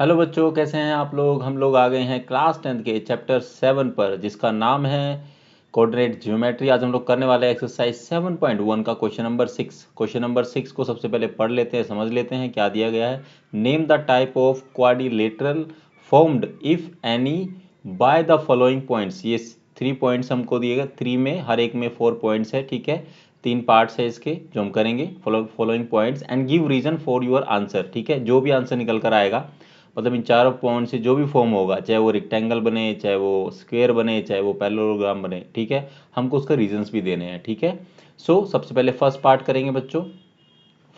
Hello बच्चों, कैसे हैं आप लोग। हम लोग आ गए हैं क्लास 10th के चैप्टर 7 पर, जिसका नाम है कोऑर्डिनेट ज्योमेट्री। आज हम लोग करने वाले हैं एक्सरसाइज 7.1 का क्वेश्चन नंबर 6। क्वेश्चन नंबर 6 को सबसे पहले पढ़ लेते हैं, समझ लेते हैं क्या दिया गया है। Name the type of quadrilateral formed if any by the following points. ये 3 पॉइंट्स हमको दिए गए, 3 में हर एक में 4 पॉइंट्स है, ठीक है। 3 पार्ट्स है इसके जो हम करेंगे। Following points and give reason for your answer, ठीक है। जो भी आंसर निकल कर आएगा, मतलब इन चारों पॉइंट से जो भी फॉर्म होगा, चाहे वो रेक्टेंगल बने, चाहे वो स्क्वायर बने, चाहे वो पैरेललोग्राम बने, ठीक है। हमको उसका रीजंस भी देने हैं, ठीक है। सबसे पहले फर्स्ट पार्ट करेंगे बच्चों।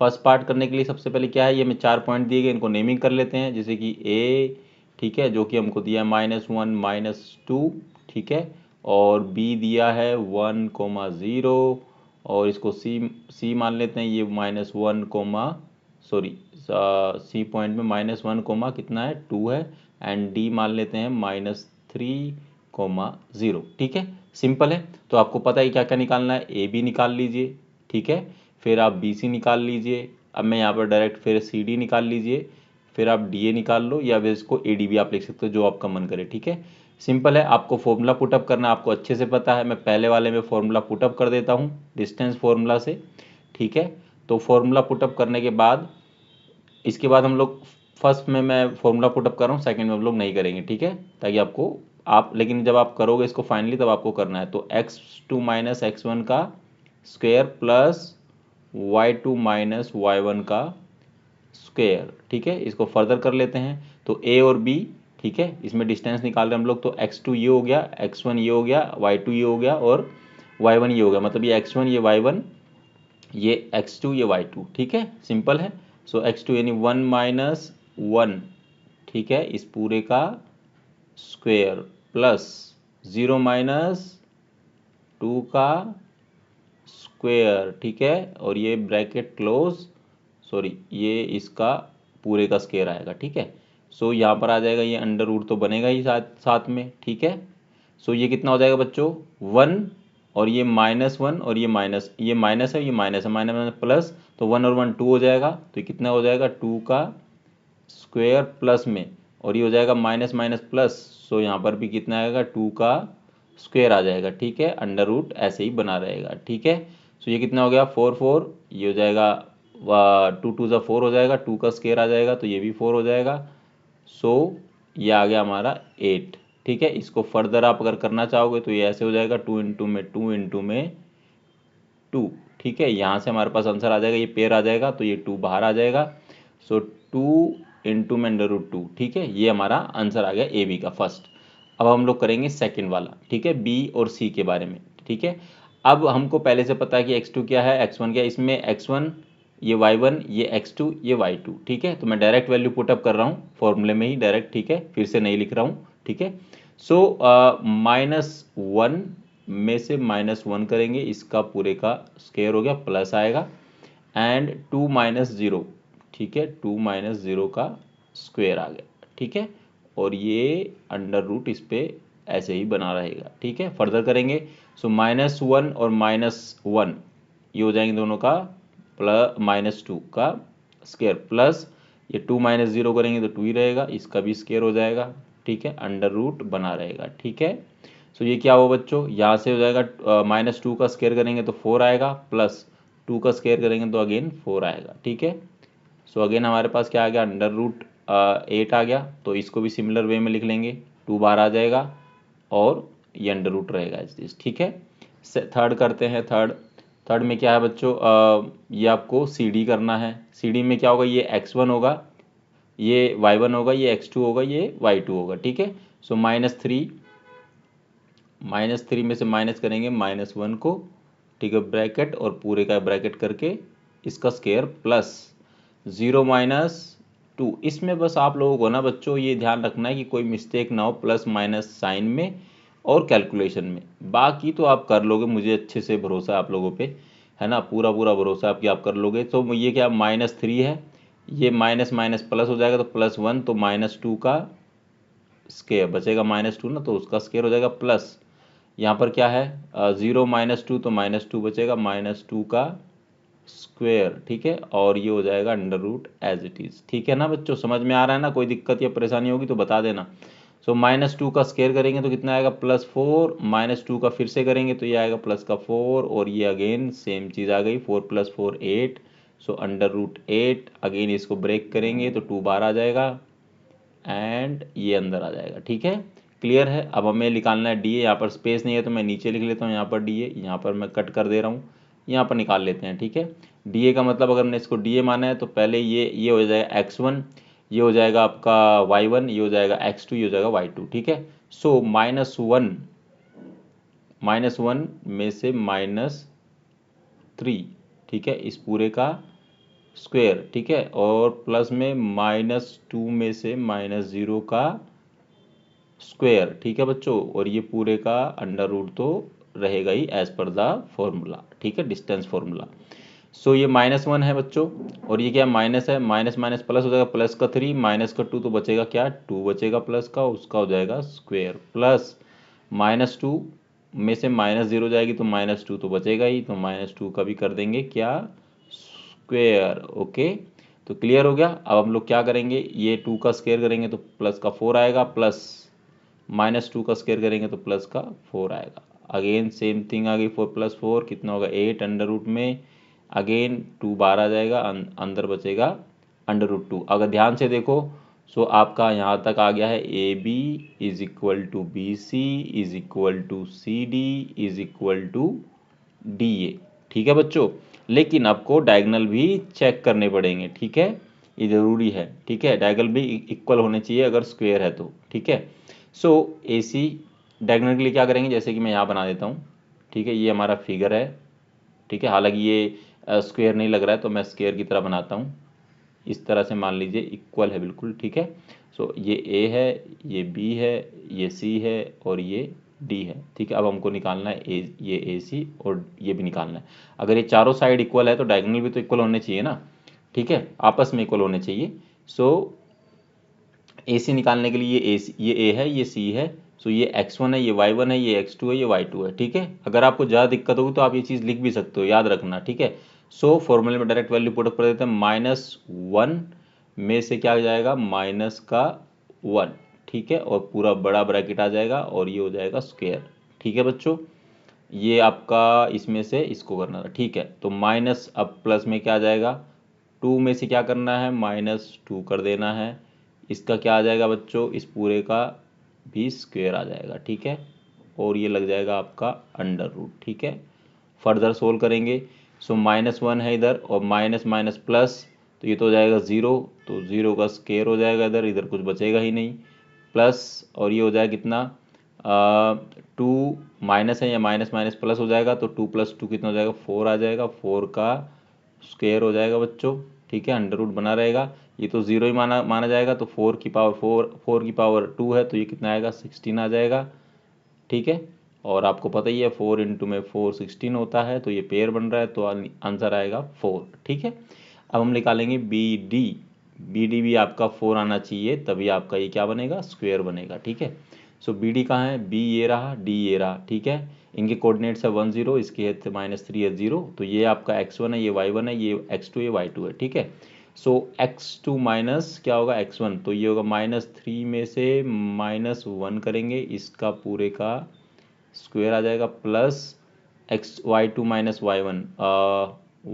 फर्स्ट पार्ट करने के लिए सबसे पहले क्या है, ये हमें 4 पॉइंट दिए गए, इनको नेमिंग कर लेते हैं। जैसे कि ए, ठीक है, जो कि हमको दिया है -1 -2, ठीक है। और बी दिया है 1,0, और इसको सी मान लेते हैं, ये -1, सॉरी, सी पॉइंट में -1, कितना है 2 है। एंड डी मान लेते हैं -3,0, ठीक है। सिंपल है। तो आपको पता है क्या क्या निकालना है। ए बी निकाल लीजिए, ठीक है। फिर आप बी सी निकाल लीजिए। अब मैं यहाँ पर डायरेक्ट फिर सी डी निकाल लीजिए। फिर आप डी ए निकाल लो, या फिर इसको ए डी भी आप लिख सकते हो, जो आपका मन करे, ठीक है। सिंपल है। आपको फॉर्मूला पुटअप करना आपको अच्छे से पता है। मैं पहले वाले में फॉर्मूला पुटअप कर देता हूँ डिस्टेंस फॉर्मूला से, ठीक है। तो फॉर्मूला पुटअप करने के बाद, इसके बाद हम लोग फर्स्ट में मैं फॉर्मूला पुटअप कर रहा हूँ, सेकंड में हम लोग नहीं करेंगे, ठीक है। ताकि आपको लेकिन जब आप करोगे इसको फाइनली, तब आपको करना है। तो x2 माइनस x1 का square plus y2 minus y1 का स्क्वायर, ठीक है। इसको फर्दर कर लेते हैं। तो a और b, ठीक है, इसमें डिस्टेंस निकाल रहे हैं हम लोग। तो x2 ये हो गया, x1 ये हो गया, y2 ये हो गया, और y1 ये हो गया। मतलब ये x1 ये y1, ये x2 ये y2, ठीक है। सिंपल है। x2 यानी 1 - 1, ठीक है, इस पूरे का स्क्वायर प्लस 0 - 2 का स्क्वायर, ठीक है। और ये ब्रैकेट क्लोज, सॉरी, ये इसका पूरे का स्क्वायर आएगा, ठीक है। यहाँ पर आ जाएगा, ये अंडर रूट तो बनेगा ही साथ साथ में, ठीक है। ये कितना हो जाएगा बच्चों, 1, और ये -1, और ये माइनस है, ये माइनस है, माइनस माइनस प्लस। तो 1 और 1 2 हो जाएगा। तो ये कितना हो जाएगा, 2 का स्क्वायर प्लस में, और ये हो जाएगा माइनस माइनस प्लस। यहाँ पर भी कितना आएगा, 2 का स्क्वायर आ जाएगा, ठीक है। अंडर रूट ऐसे ही बना रहेगा, ठीक है। ये कितना हो गया, 4 4, ये हो जाएगा 2 2 ज़ा 4 हो जाएगा, 2 का स्क्वायर आ जाएगा, तो ये भी 4 हो जाएगा। ये आ गया हमारा 8, ठीक है। इसको फर्दर आप अगर करना चाहोगे तो ये ऐसे हो जाएगा, 2 इंटू में 2 इंटू में 2, ठीक है। यहाँ से हमारे पास आंसर आ जाएगा, ये पेयर आ जाएगा, तो ये 2 बाहर आ जाएगा। 2 इंटू में अंडर रूट 2, ठीक है। ये हमारा आंसर आ गया ए बी का फर्स्ट। अब हम लोग करेंगे सेकंड वाला, ठीक है, बी और सी के बारे में, ठीक है। अब हमको पहले से पता है कि x2 क्या है, x1 क्या है। इसमें x1 ये y1, ये x2 ये y2, ठीक है। तो मैं डायरेक्ट वैल्यू पुटअप कर रहा हूँ फॉर्मूले में ही डायरेक्ट, ठीक है, फिर से नहीं लिख रहा हूँ, ठीक है। -1 में से -1 करेंगे, इसका पूरे का स्क्वायर हो गया, प्लस आएगा। एंड 2 - 0, ठीक है, 2 - 0 का स्क्वायर आ गया, ठीक है। और ये अंडर रूट इस पे ऐसे ही बना रहेगा, ठीक है। फर्दर करेंगे। -1 और -1 ये हो जाएंगे दोनों का -2 का स्क्वायर, प्लस ये 2 - 0 करेंगे तो 2 ही रहेगा, इसका भी स्क्वायर हो जाएगा, ठीक है। अंडर रूट बना रहेगा, ठीक है। ये क्या हुआ बच्चों, यहाँ से हो जाएगा -2 का स्क्वायर करेंगे तो 4 आएगा, प्लस 2 का स्क्वायर करेंगे तो अगेन 4 आएगा, ठीक है। अगेन हमारे पास क्या आ गया, अंडर रूट 8 आ गया। तो इसको भी सिमिलर वे में लिख लेंगे, 2 बार आ जाएगा, और ये अंडर रूट रहेगा एज दिस, ठीक है। थर्ड करते हैं। थर्ड में क्या है बच्चों, ये आपको सी डी करना है। सी डी में क्या होगा, ये x1 होगा, ये y1 होगा, ये x2 होगा, ये y2 होगा, ठीक है। -3 में से माइनस करेंगे -1 को, ठीक है, ब्रैकेट और पूरे का ब्रैकेट करके इसका स्क्वायर प्लस 0 - 2। इसमें बस आप लोगों को ना बच्चों ये ध्यान रखना है कि कोई मिस्टेक ना हो प्लस माइनस साइन में और कैलकुलेशन में। बाकी तो आप कर लोगे, मुझे अच्छे से भरोसा है आप लोगों पे, है ना, पूरा पूरा भरोसा है आपकी, आप कर लोगे। तो ये क्या -3 है, ये माइनस माइनस प्लस हो जाएगा, तो +1, तो -2 का स्क्वायर बचेगा, -2 ना, तो उसका स्क्वायर हो जाएगा प्लस, यहाँ पर क्या है 0 - 2, तो -2 बचेगा, -2 का स्क्वेयर, ठीक है, और ये हो जाएगा under root as it is. ठीक है ना बच्चों, समझ में आ रहा है ना? कोई दिक्कत या परेशानी होगी तो बता देना। सो -2 का स्क्वायर करेंगे तो कितना आएगा +4, -2 का फिर से करेंगे तो ये आएगा प्लस का 4, और ये अगेन सेम चीज़ आ गई, 4 + 4 8, सो अंडर रूट 8। अगेन इसको ब्रेक करेंगे तो 2 बार आ जाएगा एंड ये अंदर आ जाएगा। ठीक है, क्लियर है? अब हमें निकालना है डी ए। यहाँ पर स्पेस नहीं है तो मैं नीचे लिख लेता हूँ, यहाँ पर डी ए, यहाँ पर मैं कट कर दे रहा हूँ, यहाँ पर निकाल लेते हैं। ठीक है, डी ए का मतलब अगर हमने इसको डी ए माना है तो पहले ये हो जाएगा x1, ये हो जाएगा आपका y1, ये हो जाएगा x2, ये हो जाएगा y2। ठीक है, सो -1 में से -3, ठीक है, इस पूरे का स्क्वायर, ठीक है, और प्लस में -2 में से -0 का स्क्वायर। ठीक है बच्चों, और ये पूरे का अंडर रूट तो रहेगा ही एज पर द फॉर्मूला। ठीक है, डिस्टेंस फॉर्मूला। सो ये -1 है बच्चों, और ये क्या माइनस है, माइनस माइनस प्लस हो जाएगा, प्लस का 3 माइनस का 2 तो बचेगा क्या, 2 बचेगा प्लस का, उसका हो जाएगा स्क्वायर, प्लस -2 में से -0 जाएगी तो -2 तो बचेगा ही, तो -2 का भी कर देंगे क्या, स्क्वायर। ओके, तो क्लियर हो गया। अब हम लोग क्या करेंगे, ये 2 का स्क्वायर करेंगे तो प्लस का 4 आएगा, प्लस -2 का स्क्वायर करेंगे तो प्लस का 4 आएगा। अगेन सेम थिंग आ गई, 4 + 4 कितना होगा 8 अंडर रूट में, अगेन 2 बार आ जाएगा, अंदर बचेगा अंडर रूट 2। अगर ध्यान से देखो सो आपका यहाँ तक आ गया है A B is equal to B C is equal to C D is equal to D A. ठीक है बच्चों, लेकिन आपको डायगोनल भी चेक करने पड़ेंगे। ठीक है, ये ज़रूरी है। ठीक है, डायगोनल भी इक्वल होने चाहिए अगर स्क्वायर है तो। ठीक है, सो ए सी डायगोनल के लिए क्या करेंगे, जैसे कि मैं यहाँ बना देता हूँ। ठीक है, ये हमारा फिगर है। ठीक है, हालांकि ये स्क्वायर नहीं लग रहा है तो मैं स्क्वायर की तरह बनाता हूँ। इस तरह से मान लीजिए इक्वल है बिल्कुल। ठीक है, सो ये ए है, ये बी है, ये सी है और ये डी है। ठीक है, अब हमको निकालना है ये ए सी और ये भी निकालना है। अगर ये चारों साइड इक्वल है तो डायगोनल भी तो इक्वल होने चाहिए ना। ठीक है, आपस में इक्वल होने चाहिए। सो ए सी निकालने के लिए ये ए है, ये सी है, सो ये x1 है, ये y1 है, ये x2 है, ये y2 है। ठीक है, अगर आपको ज़्यादा दिक्कत होगी तो आप ये चीज़ लिख भी सकते हो, याद रखना। ठीक है, सो फॉर्मूले में डायरेक्ट वैल्यू पुट कर देते हैं, -1 में से क्या आ जाएगा माइनस का 1। ठीक है, और पूरा बड़ा ब्रैकेट आ जाएगा और ये हो जाएगा स्क्वायर। ठीक है बच्चों, ये आपका इसमें से इसको करना था। ठीक है, तो माइनस अब प्लस में क्या आ जाएगा, 2 में से क्या करना है -2 कर देना है। इसका क्या आ जाएगा बच्चों, इस पूरे का भी स्क्वायर आ जाएगा। ठीक है, और ये लग जाएगा आपका अंडर रूट। ठीक है, फर्दर सोल्व करेंगे। सो -1 है इधर और माइनस माइनस प्लस, तो ये तो हो जाएगा 0, तो 0 का स्क्वायर हो जाएगा इधर, इधर कुछ बचेगा ही नहीं, प्लस और ये हो जाएगा कितना 2 माइनस है या माइनस माइनस प्लस हो जाएगा, तो 2 + 2 कितना हो जाएगा 4 आ जाएगा, 4 का स्क्वायर हो जाएगा बच्चों। ठीक है, अंडर रूट बना रहेगा, ये तो 0 ही माना जाएगा, तो 4 की पावर 4 की पावर 2 है तो ये कितना आएगा 16 आ जाएगा। ठीक है, और आपको पता ही है 4 × में 4 16 होता है, तो ये पेयर बन रहा है तो आंसर आएगा 4। ठीक है, अब हम निकालेंगे बी डी भी आपका 4 आना चाहिए, तभी आपका ये क्या बनेगा स्क्वायर बनेगा। ठीक है, सो बी डी कहाँ है, बी ये रहा, डी ये रहा। ठीक है, इनके कोऑर्डिनेट्स है 1 0, इसके है -3 है 0, तो ये आपका x1 है, ये y1 है, ये x2 ये y2 है। ठीक है, सो x2 माइनस क्या होगा x1, तो ये होगा -3 में से -1 करेंगे, इसका पूरे का स्क्वायर आ जाएगा, plus y2 minus y1,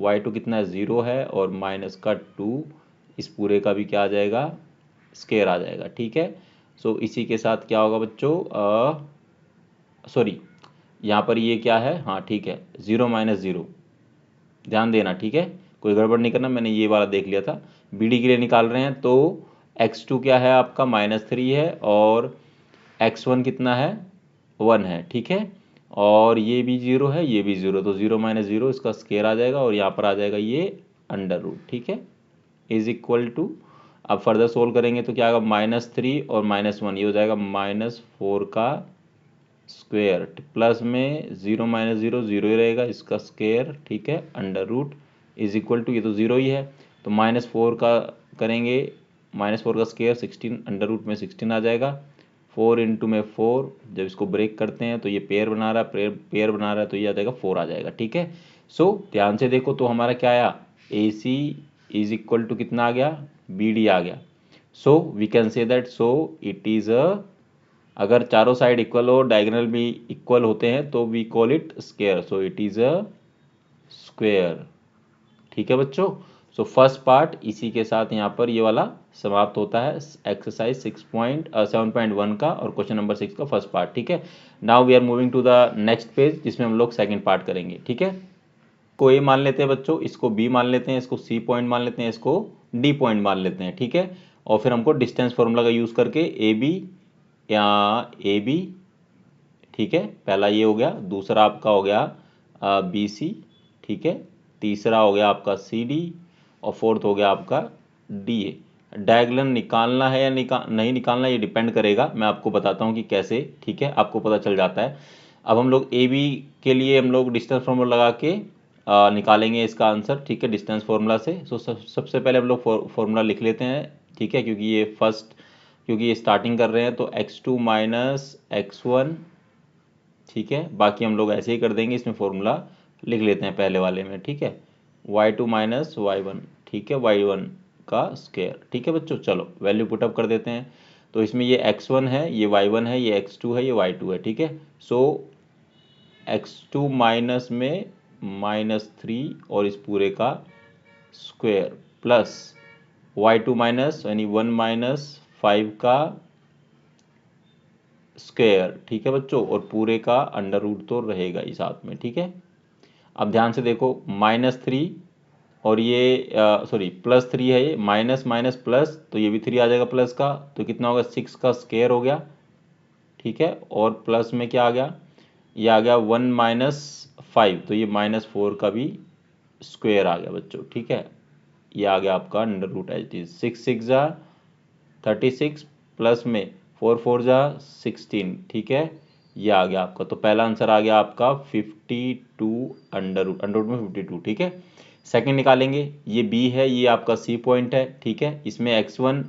y2 कितना है 0 है, और माइनस का 2, इस पूरे का भी क्या आ जाएगा स्क्वायर आ जाएगा। ठीक है, सो इसी के साथ क्या होगा बच्चों, सॉरी यहाँ पर ये क्या है, हाँ ठीक है 0 - 0, ध्यान देना। ठीक है, कोई गड़बड़ नहीं करना, मैंने ये वाला देख लिया था। बी डी के लिए निकाल रहे हैं तो x2 क्या है आपका -3 है, और x1 कितना है 1 है। ठीक है, और ये भी 0 है, ये भी 0, तो 0 - 0 इसका स्क्वायर आ जाएगा, और यहाँ पर आ जाएगा ये अंडर रूट। ठीक है, इज इक्वल टू, अब फर्दर सोल्व करेंगे तो क्या आएगा -3 और -1, ये हो जाएगा -4 का स्क्वायर, प्लस में 0 - 0 0 ही रहेगा, इसका स्क्वायर। ठीक है, under root is equal to, ये तो 0 ही है, तो -4 का करेंगे, -4 का स्क्वायर 16, अंडर रूट में 16 आ जाएगा, 4 × में 4, जब इसको ब्रेक करते हैं तो ये पेयर बना रहा है, पेयर बना रहा है तो ये आ जाएगा 4 आ जाएगा। ठीक है, सो ध्यान से देखो तो हमारा क्या आया, A C is equal to कितना आ गया, बी डी आ गया। So we can say that so it is a, अगर चारों साइड इक्वल हो, डायगोनल भी इक्वल होते हैं तो we call it square, so it is a square. ठीक है बच्चों, सो फर्स्ट पार्ट इसी के साथ यहाँ पर ये वाला समाप्त होता है, एक्सरसाइज 7.1 का और क्वेश्चन नंबर 6 का फर्स्ट पार्ट। ठीक है, now we are moving to the next page जिसमें हम लोग सेकंड पार्ट करेंगे। ठीक है, को ए मान लेते हैं बच्चों, इसको बी मान लेते हैं, इसको सी पॉइंट मान लेते हैं, इसको डी पॉइंट मान लेते हैं। ठीक है, और फिर हमको डिस्टेंस फॉर्मूला का यूज करके ए बी या ए बी, ठीक है, पहला ये हो गया, दूसरा आपका हो गया बी सी, ठीक है, तीसरा हो गया आपका सी डी, और फोर्थ हो गया आपका डी ए। डायगोनल निकालना है या नहीं निकालना, ये डिपेंड करेगा, मैं आपको बताता हूँ कि कैसे। ठीक है, आपको पता चल जाता है। अब हम लोग ए बी के लिए हम लोग डिस्टेंस फॉर्मूला लगा के निकालेंगे इसका आंसर। ठीक है, डिस्टेंस फॉर्मूला से। सो सबसे पहले हम लोग फॉर्मूला लिख लेते हैं। ठीक है, क्योंकि ये स्टार्टिंग कर रहे हैं तो x2 माइनस x1, ठीक है, बाकी हम लोग ऐसे ही कर देंगे, इसमें फॉर्मूला लिख लेते हैं पहले वाले में। ठीक है, y2 माइनस y1, ठीक है, y1 का स्क्वायर। ठीक है बच्चों, चलो वैल्यू पुटअप कर देते हैं। तो इसमें ये x1 है, ये y1 है, ये x2 है, ये y2 है। ठीक है, सो x2 माइनस में -3 और इस पूरे का स्क्वायर प्लस y2 माइनस यानी 1 माइनस 5 का स्क्वायर। ठीक है बच्चों, और पूरे का अंडर रूट तो रहेगा ही साथ में। ठीक है, अब ध्यान से देखो, -3 और ये सॉरी +3 है, ये माइनस माइनस प्लस, तो ये भी 3 आ जाएगा प्लस का, तो कितना होगा, 6 का स्क्वायर हो गया। ठीक है, और प्लस में क्या आ गया, ये आ गया 1 माइनस 5, तो ये -4 का भी स्क्वायर आ गया बच्चों। ठीक है, ये आ गया आपका अंडर रूट एच डी, 6 6 जा 36 प्लस में 4 4 जा 16। ठीक है, ये आ गया आपका, तो पहला आंसर आ गया आपका 52 अंडर रूट में 52। ठीक है, सेकंड निकालेंगे, ये बी है, ये आपका सी पॉइंट है। ठीक है, इसमें x1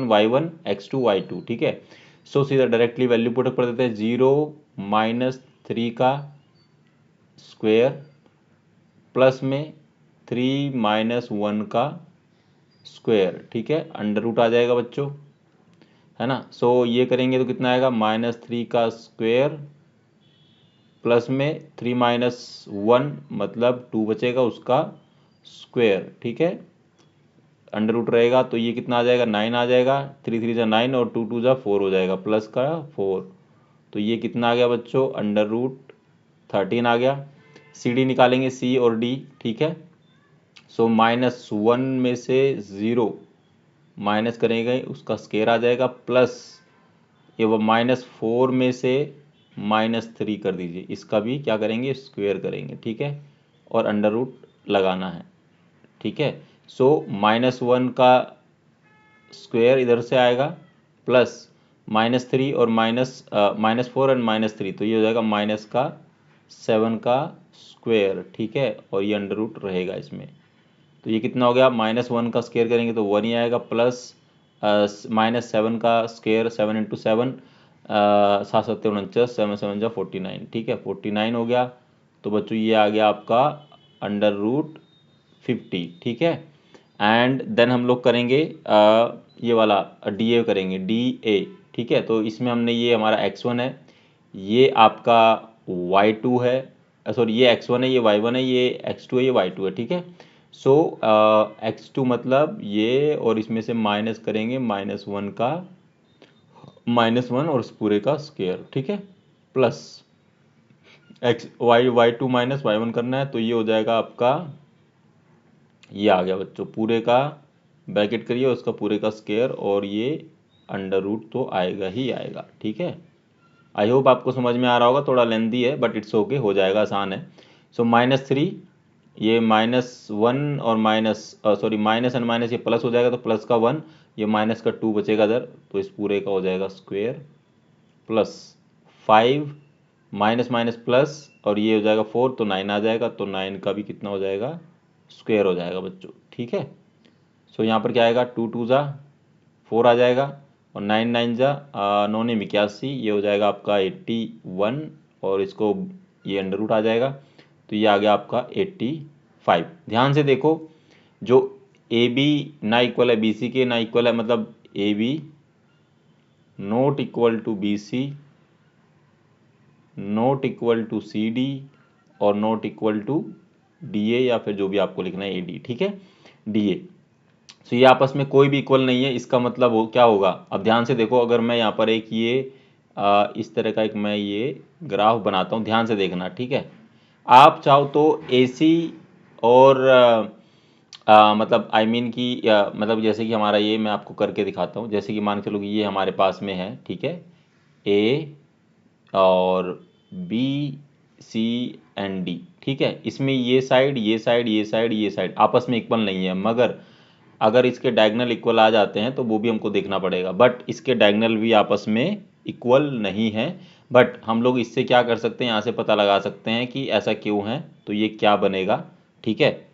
y1 x2 y2। ठीक है, सो सीधा डायरेक्टली वैल्यू पुट कर देते हैं, 0 -3 का स्क्वायर प्लस में 3 -1 का स्क्वायर। ठीक है, अंडर रूट आ जाएगा बच्चों, है ना। सो ये करेंगे तो कितना आएगा, -3 का स्क्वायर प्लस में 3 -1 मतलब 2 बचेगा, उसका स्क्वायर। ठीक है, अंडर रूट रहेगा तो ये कितना आ जाएगा, 9 आ जाएगा, 3 3 जा 9 और 2 2 जा 4 हो जाएगा, प्लस का 4, तो ये कितना आ गया बच्चों, अंडर रूट 13 आ गया। सी डी निकालेंगे, सी और डी। ठीक है, सो -1 में से 0 माइनस करेंगे, उसका स्क्वायर आ जाएगा, प्लस ये वो -4 में से -3 कर दीजिए, इसका भी क्या करेंगे, स्क्वायर करेंगे। ठीक है, और अंडर रूट लगाना है। ठीक है, सो -1 का स्क्वायर इधर से आएगा, प्लस -3 और -4 एंड -3, तो ये हो जाएगा माइनस का 7 का स्क्वायर। ठीक है, और ये अंडर रूट रहेगा इसमें, तो ये कितना हो गया, -1 का स्क्वायर करेंगे तो 1 ही आएगा, प्लस -7 का स्क्वायर, 7 इंटू 7 7 7 49, 7 7 जा 49। ठीक है, 49 हो गया, तो बच्चों ये आ गया आपका अंडर रूट 50। ठीक है, एंड देन हम लोग करेंगे ये वाला डी ए करेंगे, डी ए। ठीक है, तो इसमें हमने ये हमारा x1 है, ये आपका y2 है, सॉरी ये x1 है, ये y1 है, ये x2 है, ये y2 है। ठीक है, सो x2 मतलब ये, और इसमें से माइनस करेंगे -1 का -1 और इस पूरे का स्क्वायर। ठीक है, प्लस y2 माइनस y1 करना है, तो ये हो जाएगा आपका, ये आ गया बच्चों पूरे का, ब्रैकेट करिए उसका पूरे का स्क्वायर, और ये अंडर रूट तो आएगा ही आएगा। ठीक है, आई होप आपको समझ में आ रहा होगा, थोड़ा लेंदी है बट इट्स ओके, हो जाएगा, आसान है। सो -3, ये -1 और माइनस एंड माइनस ये प्लस हो जाएगा, तो प्लस का 1, ये माइनस का 2 बचेगा इधर, तो इस पूरे का हो जाएगा square, plus 5 minus minus plus, और ये हो जाएगा 4, तो 9 आ जाएगा, तो 9 का भी कितना हो जाएगा, स्क्वायर हो जाएगा बच्चों। ठीक है, सो यहाँ पर क्या आएगा, 2 2 जा 4 आ जाएगा, और 9 9 जा 9 ने 81, ये हो जाएगा आपका 81, और इसको ये अंडर रूट आ जाएगा, तो ये आ गया आपका 85। ध्यान से देखो, जो ए बी ना इक्वल है बी सी के, ना इक्वल है, मतलब A B not equal to B C, not equal to C D, और not equal to D A, या फिर जो भी आपको लिखना है ए डी, ठीक है, डी ए। तो ये आपस में कोई भी इक्वल नहीं है, इसका मतलब क्या होगा। अब ध्यान से देखो, अगर मैं यहाँ पर एक ये इस तरह का एक मैं ये ग्राफ बनाता हूँ, ध्यान से देखना, ठीक है। आप चाहो तो ए सी और मतलब आई मीन कि मतलब जैसे कि हमारा ये मैं आपको करके दिखाता हूँ, जैसे कि मान के चलो कि ये हमारे पास में है, ठीक है, ए और बी सी एंड डी, ठीक है। इसमें ये साइड ये साइड ये साइड ये साइड आपस में इक्वल नहीं है, मगर अगर इसके डायगोनल इक्वल आ जाते हैं तो वो भी हमको देखना पड़ेगा, बट इसके डायगोनल भी आपस में इक्वल नहीं है। बट हम लोग इससे क्या कर सकते हैं, यहाँ से पता लगा सकते हैं कि ऐसा क्यों है, तो ये क्या बनेगा, ठीक है।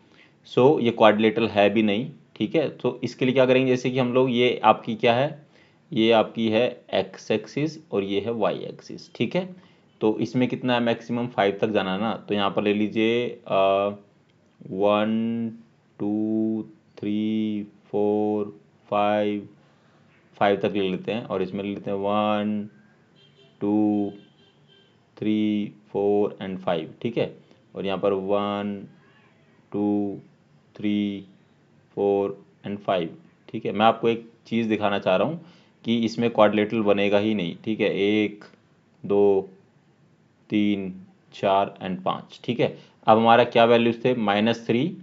सो ये क्वाड्रिलेटरल है भी नहीं, ठीक है। तो इसके लिए क्या करेंगे, जैसे कि हम लोग, ये आपकी क्या है, ये आपकी है एक्स एक्सिस और ये है वाई एक्सिस, ठीक है। तो इसमें कितना है, मैक्सिमम 5 तक जाना है ना, तो यहाँ पर ले लीजिए 1 2 3 4 5 तक ले लेते हैं, और इसमें ले लेते हैं 1 2 3 4 एंड 5, ठीक है। और यहाँ पर 1 2 3 4 एंड 5, ठीक है। मैं आपको एक चीज़ दिखाना चाह रहा हूँ कि इसमें क्वाड्रिलेटरल बनेगा ही नहीं, ठीक है। 1 2 3 4 एंड 5, ठीक है। अब हमारा क्या वैल्यूज थे, -3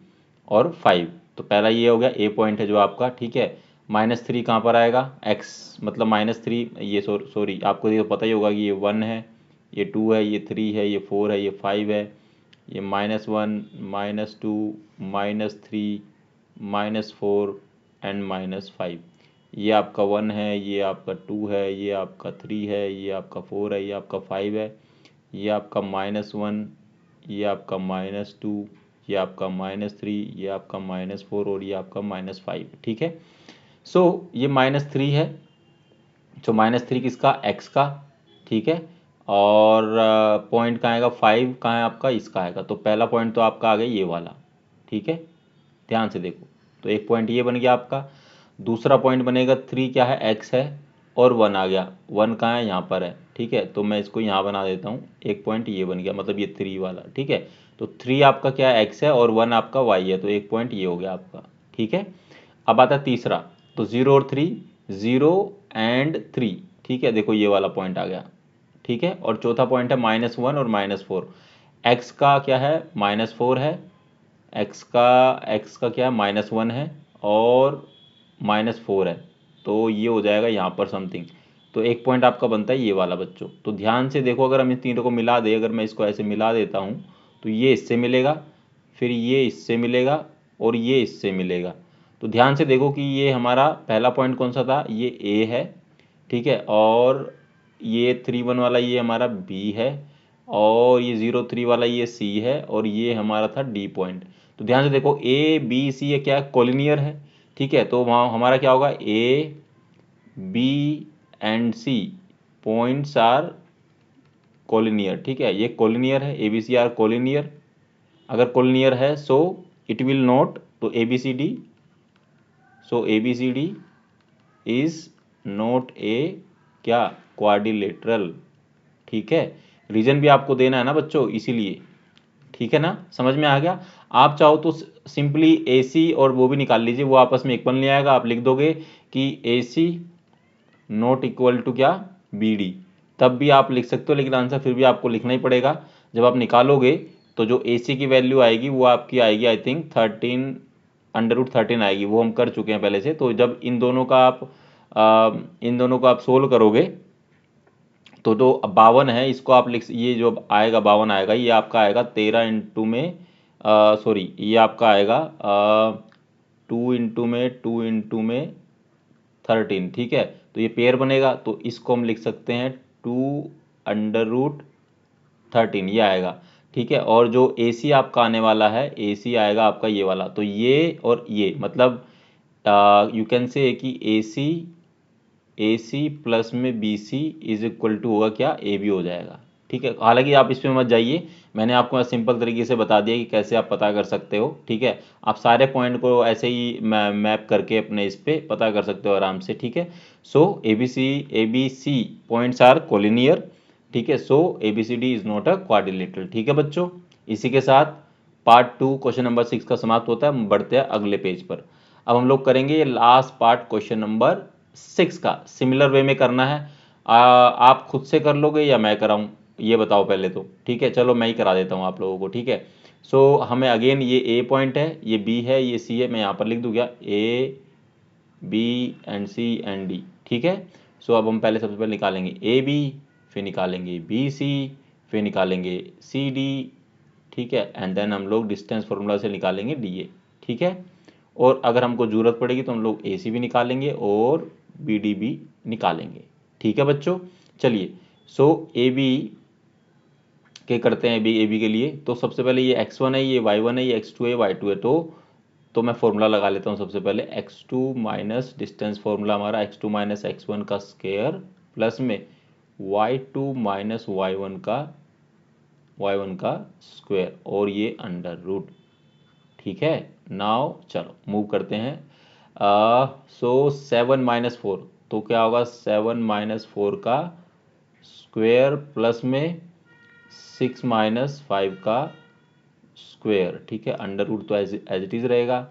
और 5। तो पहला ये हो गया, ए पॉइंट है जो आपका, ठीक है। -3 कहाँ पर आएगा, एक्स मतलब -3, ये सॉरी आपको ये तो पता ही होगा कि ये 1 है, ये 2 है, ये 3 है, ये 4 है, ये 5 है, ये -1 -2 -3 -4 एंड -5। ये आपका 1 है, ये आपका 2 है, ये आपका 3 है, ये आपका 4 है, ये आपका 5 है, ये आपका -1, ये आपका -2, ये आपका -3, ये आपका -4 और ये आपका -5, ठीक है। सो ये -3 है, तो -3 किसका, एक्स का, ठीक है। और पॉइंट कहाँ आएगा, 5 कहाँ है आपका, इसका आएगा। तो पहला पॉइंट तो आपका आ गया ये वाला, ठीक है। ध्यान से देखो, तो एक पॉइंट ये बन गया आपका। दूसरा पॉइंट बनेगा 3 क्या है, एक्स है, और 1 आ गया। 1 कहाँ है, यहाँ पर है, ठीक है। तो मैं इसको यहाँ बना देता हूँ, एक पॉइंट ये बन गया, मतलब ये 3 वाला, ठीक है। तो 3 आपका क्या है, एक्स है, और 1 आपका वाई है, तो एक पॉइंट ये हो गया आपका, ठीक है। अब आता है तीसरा, तो 0 और 3, 0 एंड 3, ठीक है। देखो ये वाला पॉइंट आ गया, ठीक है। और चौथा पॉइंट है -1 और -4। एक्स का क्या है, -4 है, एक्स का क्या है, -1 है, और -4 है। तो ये हो जाएगा यहाँ पर समथिंग। तो एक पॉइंट आपका बनता है ये वाला बच्चों। तो ध्यान से देखो, अगर हम इन तीनों को मिला दें, अगर मैं इसको ऐसे मिला देता हूँ, तो ये इससे मिलेगा, फिर ये इससे मिलेगा, और ये इससे मिलेगा। तो ध्यान से देखो कि ये हमारा पहला पॉइंट कौन सा था, ये ए है, ठीक है। और ये 3 1 वाला ये हमारा बी है, और ये 0 3 वाला ये सी है, और ये हमारा था डी पॉइंट। तो ध्यान से देखो, ए बी सी ये क्या है, कोलिनियर है, ठीक है। तो वहाँ हमारा क्या होगा, A B and C points are collinear, ठीक है। ये कोलिनियर है, A B C are collinear. अगर कोलिनियर है सो इट विल नॉट, तो A B C D, so A B C D is not a क्या, क्वाड्रिलेटरल, ठीक है। रीजन भी आपको देना है ना बच्चों, इसीलिए, ठीक है ना, समझ में आ गया। आप चाहो तो सिंपली ए सी और वो भी निकाल लीजिए, वो आपस में इक्वल नहीं आएगा। आप लिख दोगे कि A C not equal to क्या, बी डी, तब भी आप लिख सकते हो, लेकिन आंसर फिर भी आपको लिखना ही पड़ेगा। जब आप निकालोगे तो जो ए सी की वैल्यू आएगी वो आपकी आएगी आई थिंक 13 √13 आएगी, वो हम कर चुके हैं पहले से। तो जब इन दोनों का आप सोल्व करोगे, तो जो 52 है इसको आप लिख, ये जो आएगा 52 आएगा, ये आपका आएगा 13 इंटू में, सॉरी ये आपका आएगा 2 इंटू में 13, ठीक है। तो ये पेयर बनेगा, तो इसको हम लिख सकते हैं 2 √13, ये आएगा, ठीक है। और जो ए सी आपका आने वाला है, ए सी आएगा आपका ये वाला, तो ये और ये मतलब यू कैन से कि ए सी प्लस में B C is equal to होगा क्या, ए बी हो जाएगा, ठीक है। हालांकि आप इसमें मत जाइए, मैंने आपको सिंपल तरीके से बता दिया कि कैसे आप पता कर सकते हो, ठीक है। आप सारे पॉइंट को ऐसे ही मैप करके अपने इस पे पता कर सकते हो आराम से, ठीक है। सो ABC पॉइंट्स आर कोलिनियर, ठीक है। सो ABCD is not a quadrilateral, ठीक है बच्चों। इसी के साथ पार्ट 2 क्वेश्चन नंबर 6 का समाप्त होता है। हम बढ़ते हैं अगले पेज पर। अब हम लोग करेंगे ये लास्ट पार्ट क्वेश्चन नंबर 6 का। सिमिलर वे में करना है। आप खुद से कर लोगे या मैं कराऊं, ये बताओ पहले तो, ठीक है। चलो मैं ही करा देता हूँ आप लोगों को, ठीक है। सो हमें अगेन ये ए पॉइंट है, ये बी है, ये सी है। मैं यहाँ पर लिख दूँ क्या, A B and C and D, ठीक है। सो अब हम पहले सबसे पहले निकालेंगे ए बी, फिर निकालेंगे बी सी, फिर निकालेंगे सी डी, ठीक है। एंड देन हम लोग डिस्टेंस फॉर्मूला से निकालेंगे डी ए, ठीक है। और अगर हमको ज़रूरत पड़ेगी तो हम लोग ए सी भी निकालेंगे और बी डी भी निकालेंगे, ठीक है बच्चों। चलिए, सो ए बी के करते हैं ए बी के लिए। तो सबसे पहले ये x1 है, ये y1 है, ये x2 है, y2 है। तो मैं फॉर्मूला लगा लेता हूँ सबसे पहले। x2 माइनस डिस्टेंस फॉर्मूला हमारा x2 माइनस x1 का स्क्वायर प्लस में y2 माइनस y1 का स्क्वायर और ये अंडर रूट, ठीक है। नाउ चलो मूव करते हैं। सो 7 माइनस 4, तो क्या होगा, 7 माइनस 4 का स्क्वायर प्लस में 6 माइनस 5 का स्क्वायर, ठीक है। अंडर रूट तो एज इट इज़ रहेगा।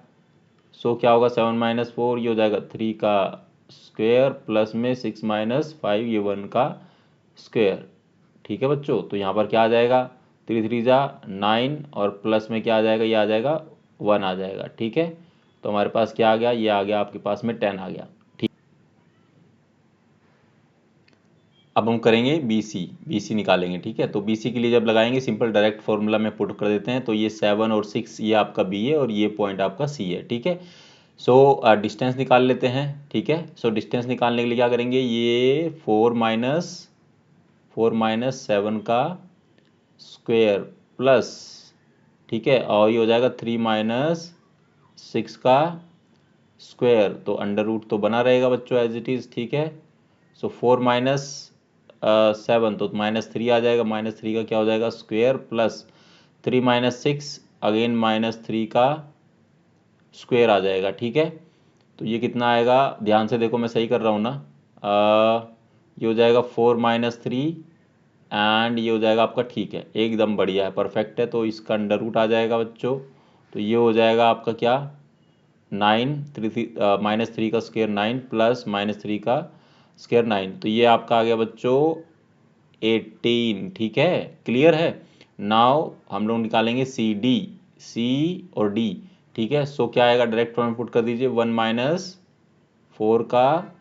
सो क्या होगा, 7 माइनस 4 ये हो जाएगा 3 का स्क्वायर प्लस में 6 माइनस 5 ये 1 का स्क्वायर, ठीक है बच्चों। तो यहाँ पर क्या आ जाएगा, 3 3 जा 9 और प्लस में क्या आ जाएगा, ये आ जाएगा 1 आ जाएगा, ठीक है। तो हमारे पास क्या आ गया, ये आ गया आपके पास में 10 आ गया, ठीक। अब हम करेंगे BC निकालेंगे, ठीक है। तो BC के लिए जब लगाएंगे सिंपल डायरेक्ट फॉर्मूला में पुट कर देते हैं। तो ये 7 और 6 ये आपका B है और ये पॉइंट आपका C है, ठीक है। सो डिस्टेंस निकाल लेते हैं, ठीक है। सो डिस्टेंस निकालने के लिए क्या करेंगे, ये 4 माइनस 7 का स्क्वायर प्लस, ठीक है, और ये हो जाएगा 3 माइनस 6 का स्क्वायर। तो अंडर रूट तो बना रहेगा बच्चों एज इट इज़, ठीक है। सो 4 माइनस 7 तो -3 आ जाएगा। -3 का क्या हो जाएगा, स्क्वायर प्लस 3 माइनस 6 अगेन -3 का स्क्वायर आ जाएगा, ठीक है। तो ये कितना आएगा, ध्यान से देखो मैं सही कर रहा हूँ ना। ये हो जाएगा 4 माइनस 3 एंड ये हो जाएगा आपका, ठीक है, एकदम बढ़िया है, परफेक्ट है। तो इसका अंडर रूट आ जाएगा बच्चों। तो ये हो जाएगा आपका क्या, 9 -3 का स्क्वायर 9 प्लस -3 का स्क्वायर 9। तो ये आपका आ गया बच्चों 18, ठीक है। क्लियर है। नाउ हम लोग निकालेंगे सी और डी, ठीक है। सो क्या आएगा, डायरेक्ट फॉर्म पुट कर दीजिए, 1 माइनस 4 का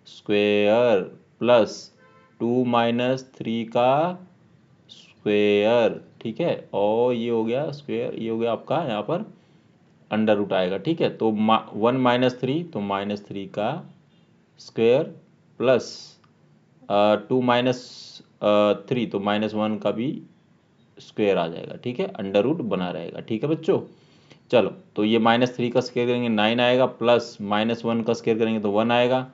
स्क्वायर प्लस 2 माइनस 3 का स्क्वायर, ठीक है। और ये हो गया स्क्वायर, ये हो गया आपका यहाँ पर अंडर रूट आएगा, ठीक है। तो 1 माइनस 3 तो -3 का स्क्वायर प्लस 2 माइनस 3 तो -1 का भी स्क्वायर आ जाएगा, ठीक है। अंडर रूट बना रहेगा, ठीक है बच्चों। चलो, तो ये -3 का स्क्वायर करेंगे 9 आएगा, प्लस -1 का स्क्वायर करेंगे तो 1 आएगा।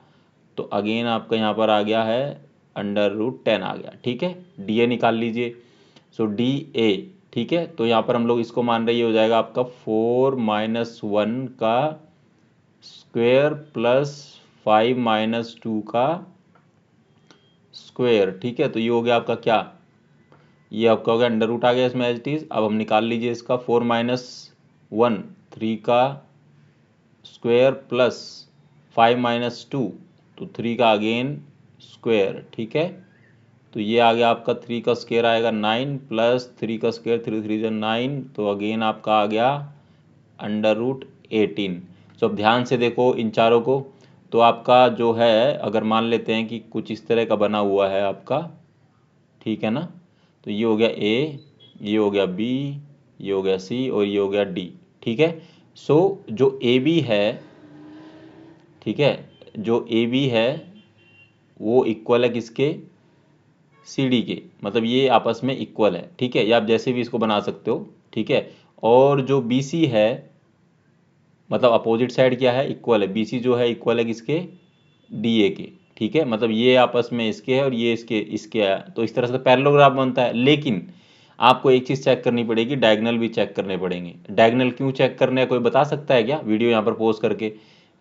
तो अगेन आपका यहाँ पर आ गया है अंडर रूट 10 आ गया, ठीक है। डी ए निकाल लीजिए। सो डी ए, ठीक है। तो यहाँ पर हम लोग इसको मान रहे, ये हो जाएगा आपका 4 माइनस 1 का स्क्वायर प्लस 5 माइनस 2 का स्क्वायर, ठीक है। तो ये हो गया आपका क्या, ये आपका हो गया अंडर रूट आ गया इसमें एज इट इज। अब हम निकाल लीजिए इसका 4 माइनस 1 3 का स्क्वायर प्लस 5 माइनस 2 तो 3 का अगेन स्क्वायर, ठीक है। तो ये आ गया आपका 3 का स्क्वायर आएगा 9 प्लस 3 का स्क्वायर 3 3 जा 9 तो अगेन आपका आ गया अंडर रूट 18। तो अब ध्यान से देखो इन चारों को। तो आपका जो है, अगर मान लेते हैं कि कुछ इस तरह का बना हुआ है आपका, ठीक है ना। तो ये हो गया ए, ये हो गया बी, ये हो गया सी और ये हो गया डी, ठीक है। सो जो ए बी है, ठीक है, जो ए बी है वो इक्वल है किसके, सी डी के, मतलब ये आपस में इक्वल है, ठीक है। या आप जैसे भी इसको बना सकते हो, ठीक है। और जो बी सी है, मतलब अपोजिट साइड क्या है, इक्वल है। बी सी जो है इक्वल है किसके, डी ए के, ठीक है, मतलब ये आपस में इसके है और ये इसके है, तो इस तरह से पैरेललोग्राफ बनता है। लेकिन आपको एक चीज़ चेक करनी पड़ेगी, डायगोनल भी चेक करने पड़ेंगे। डायगोनल क्यों चेक करने हैं, कोई बता सकता है क्या वीडियो यहाँ पर पोज करके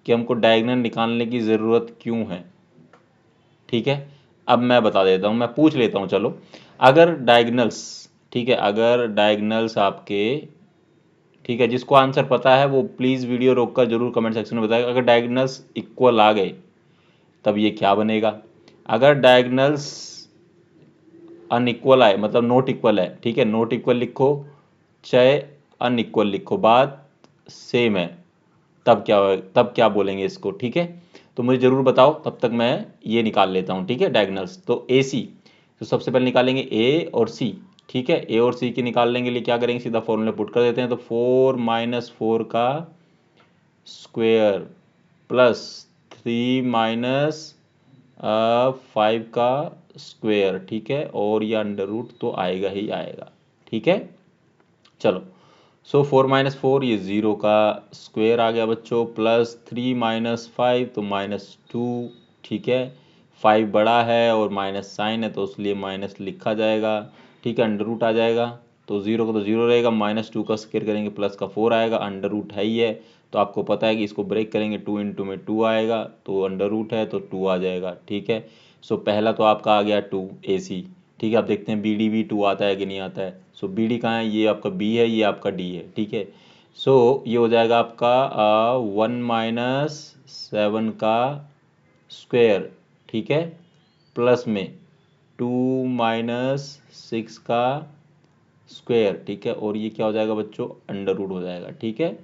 कि हमको डायगोनल निकालने की ज़रूरत क्यों है? ठीक है, अब मैं बता देता हूँ, मैं पूछ लेता हूँ। चलो, अगर डायगोनल्स, ठीक है, अगर डायगोनल्स आपके, ठीक है, जिसको आंसर पता है वो प्लीज़ वीडियो रोककर जरूर कमेंट सेक्शन में बताएगा। अगर डायगोनल्स इक्वल आ गए तब ये क्या बनेगा? अगर डायगोनल्स अनइक्वल आए, मतलब नॉट इक्वल है, ठीक है, नॉट इक्वल लिखो चाहे अनइक्वल लिखो, बात सेम है, तब क्या बोलेंगे इसको? ठीक है, तो मुझे जरूर बताओ, तब तक मैं ये निकाल लेता हूँ। ठीक है, डायगोनल्स तो ए सी, तो सबसे पहले निकालेंगे ए और सी। ठीक है, ए और सी की निकालने के लिए क्या करेंगे, सीधा फॉर्मूला पुट कर देते हैं। तो 4 - 4 का स्क्वेयर प्लस 3 - 5 का स्क्वेयर, ठीक है, और ये अंडर रूट तो आएगा ही आएगा। ठीक है, चलो, सो 4 - 4 ये 0 का स्क्वेयर आ गया बच्चों, प्लस 3 - 5 तो -2। ठीक है, 5 बड़ा है और माइनस साइन है तो इसलिए माइनस लिखा जाएगा। ठीक है, अंडर रूट आ जाएगा, तो 0 का तो 0 रहेगा, -2 का स्क्वेयर करेंगे प्लस का 4 आएगा, अंडर रूट है ही है, तो आपको पता है कि इसको ब्रेक करेंगे 2 × में 2 आएगा, तो अंडर रूट है तो 2 आ जाएगा। ठीक है, सो पहला तो आपका आ गया 2 AC। ठीक है, आप देखते हैं BD भी 2 आता है कि नहीं आता है। सो BD कहाँ है, ये आपका B है, ये आपका D है। ठीक है, सो ये हो जाएगा आपका 1 - 7 का स्क्वेयर, ठीक है, प्लस में 2 - 6 का स्क्वेयर। ठीक है, और ये क्या हो जाएगा बच्चों, अंडर रूट हो जाएगा। ठीक है,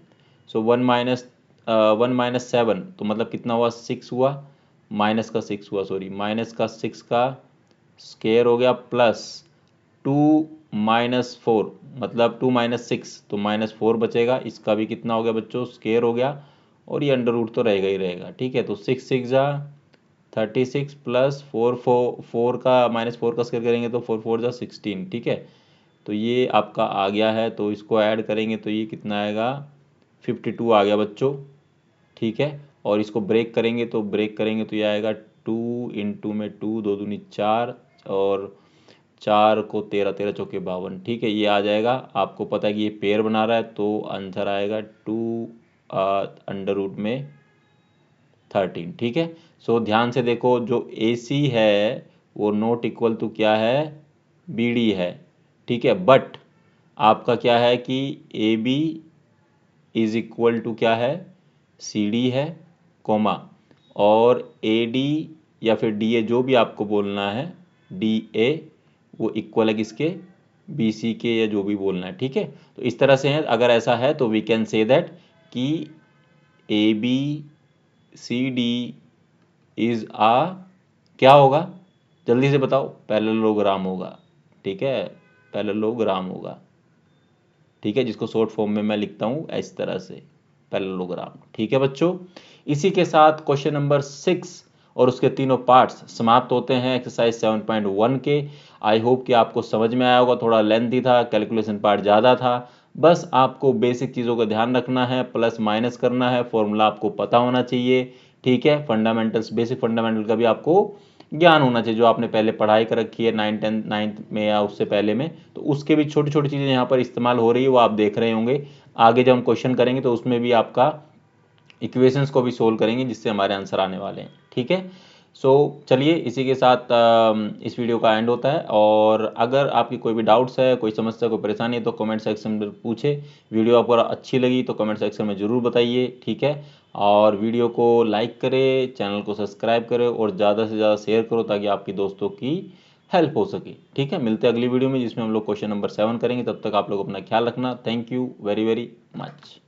सो 1 - 7 तो मतलब कितना हुआ, 6 हुआ, माइनस का 6 हुआ, सॉरी, माइनस का 6 का स्क्वेयर हो गया, प्लस 2 - 4 मतलब 2 - 6 तो -4 बचेगा, इसका भी कितना हो गया बच्चों, स्क्वेयर हो गया, और ये अंडर रूट तो रहेगा ही रहेगा। ठीक है, तो 6 6 जा 36 प्लस 4 का -4 का स्क्वायर करेंगे तो 4 4 जा 16। ठीक है, तो ये आपका आ गया है, तो इसको ऐड करेंगे तो ये कितना आएगा, 52 आ गया बच्चों। ठीक है, और इसको ब्रेक करेंगे तो ये आएगा 2 × में 2 2 दूनी 4 और 4 को 13 13 चौके 52। ठीक है, ये आ जाएगा, आपको पता है कि ये पेयर बना रहा है तो आंसर आएगा 2 अंडर रूट में 13। ठीक है, सो ध्यान से देखो, जो AC है वो नॉट इक्वल टू क्या है, BD है। ठीक है, बट आपका क्या है कि AB इज इक्वल टू क्या है, CD है, कोमा, और AD या फिर DA जो भी आपको बोलना है, DA वो इक्वल है किसके, BC के, या जो भी बोलना है। ठीक है, तो इस तरह से है, अगर ऐसा है तो वी कैन से दैट कि ABCD इज आ, क्या होगा, जल्दी से बताओ, पैरेललोग्राम होगा। ठीक है, पैरेललोग्राम होगा। ठीक है, जिसको शॉर्ट फॉर्म में मैं लिखता हूँ इस तरह से, पैरेललोग्राम। ठीक है बच्चों, इसी के साथ क्वेश्चन नंबर 6 और उसके तीनों पार्ट्स समाप्त होते हैं एक्सरसाइज 7.1 के। आई होप कि आपको समझ में आया होगा, थोड़ा लेंथी था, कैलकुलेशन पार्ट ज़्यादा था, बस आपको बेसिक चीज़ों का ध्यान रखना है, प्लस माइनस करना है, फॉर्मूला आपको पता होना चाहिए। ठीक है, फंडामेंटल्स, बेसिक फंडामेंटल का भी आपको ज्ञान होना चाहिए, जो आपने पहले पढ़ाई कर रखी है 9th में या उससे पहले में, तो उसके भी छोटी छोटी चीज़ें यहाँ पर इस्तेमाल हो रही है, वो आप देख रहे होंगे। आगे जब हम क्वेश्चन करेंगे तो उसमें भी आपका इक्वेशंस को भी सोल्व करेंगे, जिससे हमारे आंसर आने वाले हैं। ठीक है, सो चलिए, इसी के साथ इस वीडियो का एंड होता है, और अगर आपकी कोई भी डाउट्स है, कोई समस्या, कोई परेशानी है तो कमेंट सेक्शन में पूछे। वीडियो आपको अच्छी लगी तो कमेंट सेक्शन में ज़रूर बताइए। ठीक है, और वीडियो को लाइक करें, चैनल को सब्सक्राइब करें और ज़्यादा से ज़्यादा शेयर करो, ताकि आपके दोस्तों की हेल्प हो सके। ठीक है, मिलते हैं अगली वीडियो में, जिसमें हम लोग क्वेश्चन नंबर 7 करेंगे। तब तक आप लोग अपना ख्याल रखना। Thank you very very much.